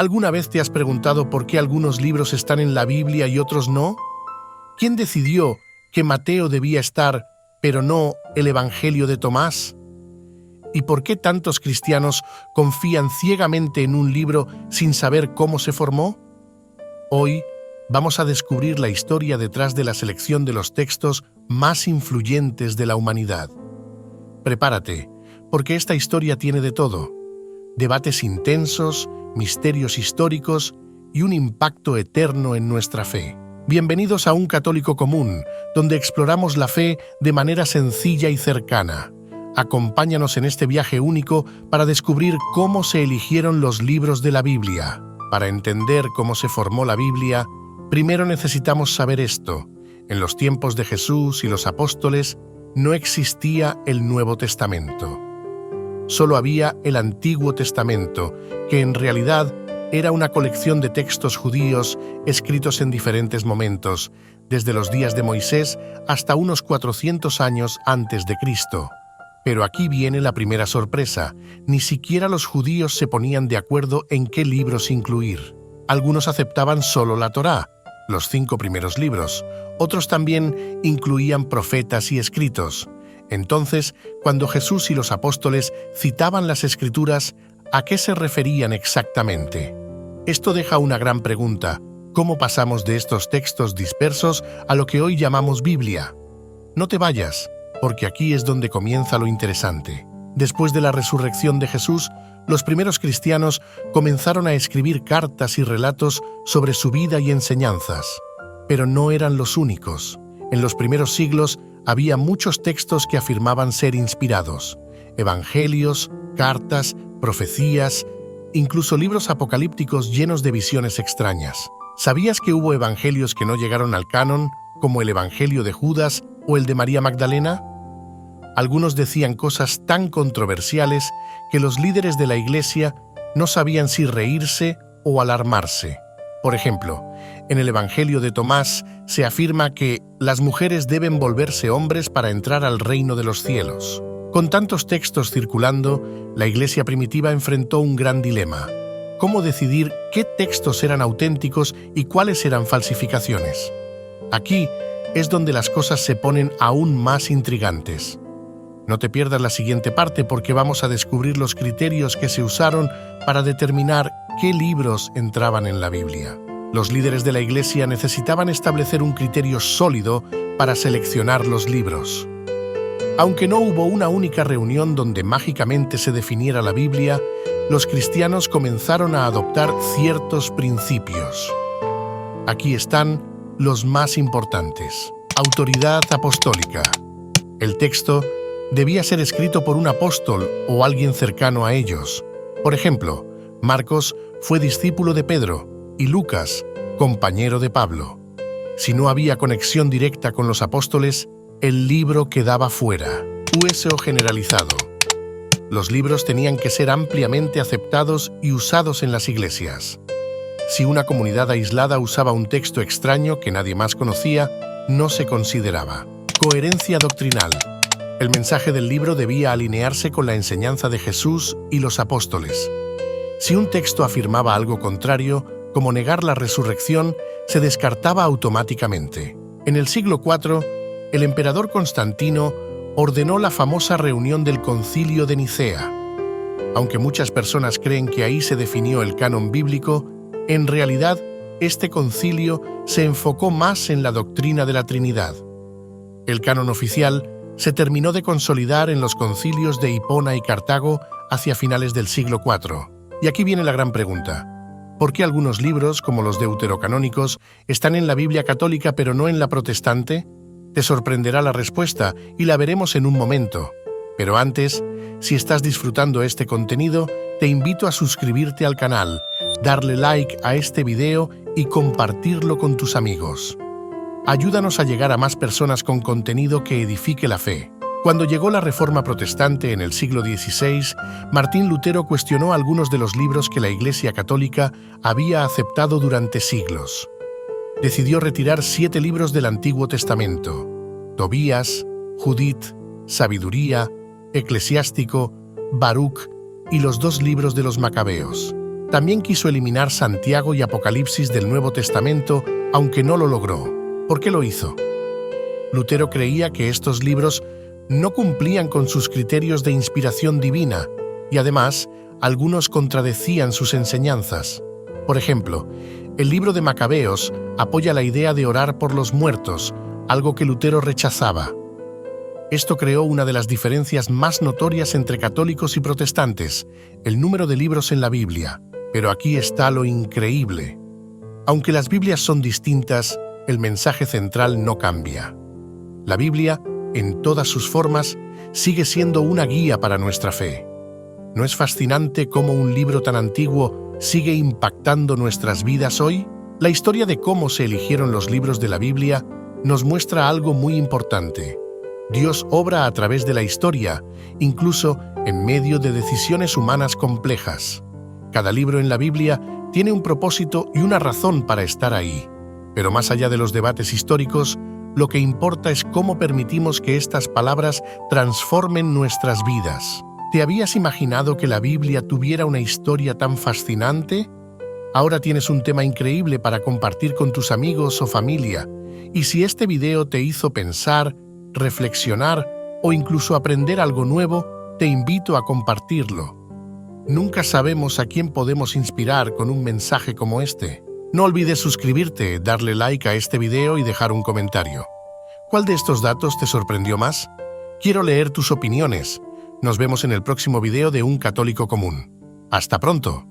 ¿Alguna vez te has preguntado por qué algunos libros están en la Biblia y otros no? ¿Quién decidió que Mateo debía estar, pero no el Evangelio de Tomás? ¿Y por qué tantos cristianos confían ciegamente en un libro sin saber cómo se formó? Hoy vamos a descubrir la historia detrás de la selección de los textos más influyentes de la humanidad. Prepárate, porque esta historia tiene de todo: debates intensos, misterios históricos y un impacto eterno en nuestra fe. Bienvenidos a Un Católico Común, donde exploramos la fe de manera sencilla y cercana. Acompáñanos en este viaje único para descubrir cómo se eligieron los libros de la Biblia. Para entender cómo se formó la Biblia, primero necesitamos saber esto: en los tiempos de Jesús y los apóstoles no existía el Nuevo Testamento. Solo había el Antiguo Testamento, que en realidad era una colección de textos judíos escritos en diferentes momentos, desde los días de Moisés hasta unos 400 años antes de Cristo. Pero aquí viene la primera sorpresa: ni siquiera los judíos se ponían de acuerdo en qué libros incluir. Algunos aceptaban solo la Torá, los 5 primeros libros, otros también incluían profetas y escritos. Entonces, cuando Jesús y los apóstoles citaban las Escrituras, ¿a qué se referían exactamente? Esto deja una gran pregunta: ¿cómo pasamos de estos textos dispersos a lo que hoy llamamos Biblia? No te vayas, porque aquí es donde comienza lo interesante. Después de la resurrección de Jesús, los primeros cristianos comenzaron a escribir cartas y relatos sobre su vida y enseñanzas. Pero no eran los únicos. En los primeros siglos había muchos textos que afirmaban ser inspirados: evangelios, cartas, profecías, incluso libros apocalípticos llenos de visiones extrañas. ¿Sabías que hubo evangelios que no llegaron al canon, como el Evangelio de Judas o el de María Magdalena? Algunos decían cosas tan controversiales que los líderes de la Iglesia no sabían si reírse o alarmarse. Por ejemplo, en el Evangelio de Tomás se afirma que las mujeres deben volverse hombres para entrar al reino de los cielos. Con tantos textos circulando, la Iglesia primitiva enfrentó un gran dilema: ¿cómo decidir qué textos eran auténticos y cuáles eran falsificaciones? Aquí es donde las cosas se ponen aún más intrigantes. No te pierdas la siguiente parte, porque vamos a descubrir los criterios que se usaron para determinar qué libros entraban en la Biblia. Los líderes de la Iglesia necesitaban establecer un criterio sólido para seleccionar los libros. Aunque no hubo una única reunión donde mágicamente se definiera la Biblia, los cristianos comenzaron a adoptar ciertos principios. Aquí están los más importantes. Autoridad apostólica. El texto debía ser escrito por un apóstol o alguien cercano a ellos. Por ejemplo, Marcos fue discípulo de Pedro y Lucas, compañero de Pablo. Si no había conexión directa con los apóstoles, el libro quedaba fuera. Uso generalizado. Los libros tenían que ser ampliamente aceptados y usados en las iglesias. Si una comunidad aislada usaba un texto extraño que nadie más conocía, no se consideraba. Coherencia doctrinal. El mensaje del libro debía alinearse con la enseñanza de Jesús y los apóstoles. Si un texto afirmaba algo contrario, como negar la resurrección, se descartaba automáticamente. En el siglo IV, el emperador Constantino ordenó la famosa reunión del Concilio de Nicea. Aunque muchas personas creen que ahí se definió el canon bíblico, en realidad este concilio se enfocó más en la doctrina de la Trinidad. El canon oficial se terminó de consolidar en los concilios de Hipona y Cartago hacia finales del siglo IV. Y aquí viene la gran pregunta: ¿por qué algunos libros, como los deuterocanónicos, están en la Biblia católica pero no en la protestante? Te sorprenderá la respuesta y la veremos en un momento. Pero antes, si estás disfrutando este contenido, te invito a suscribirte al canal, darle like a este video y compartirlo con tus amigos. Ayúdanos a llegar a más personas con contenido que edifique la fe. Cuando llegó la Reforma Protestante en el siglo XVI, Martín Lutero cuestionó algunos de los libros que la Iglesia Católica había aceptado durante siglos. Decidió retirar 7 libros del Antiguo Testamento: Tobías, Judith, Sabiduría, Eclesiástico, Baruch y los 2 libros de los Macabeos. También quiso eliminar Santiago y Apocalipsis del Nuevo Testamento, aunque no lo logró. ¿Por qué lo hizo? Lutero creía que estos libros no cumplían con sus criterios de inspiración divina y además algunos contradecían sus enseñanzas. Por ejemplo, el libro de Macabeos apoya la idea de orar por los muertos, algo que Lutero rechazaba. Esto creó una de las diferencias más notorias entre católicos y protestantes, el número de libros en la Biblia. Pero aquí está lo increíble. Aunque las Biblias son distintas, el mensaje central no cambia. La Biblia, en todas sus formas, sigue siendo una guía para nuestra fe. ¿No es fascinante cómo un libro tan antiguo sigue impactando nuestras vidas hoy? La historia de cómo se eligieron los libros de la Biblia nos muestra algo muy importante. Dios obra a través de la historia, incluso en medio de decisiones humanas complejas. Cada libro en la Biblia tiene un propósito y una razón para estar ahí. Pero más allá de los debates históricos, lo que importa es cómo permitimos que estas palabras transformen nuestras vidas. ¿Te habías imaginado que la Biblia tuviera una historia tan fascinante? Ahora tienes un tema increíble para compartir con tus amigos o familia. Y si este video te hizo pensar, reflexionar o incluso aprender algo nuevo, te invito a compartirlo. Nunca sabemos a quién podemos inspirar con un mensaje como este. No olvides suscribirte, darle like a este video y dejar un comentario. ¿Cuál de estos datos te sorprendió más? Quiero leer tus opiniones. Nos vemos en el próximo video de Un Católico Común. ¡Hasta pronto!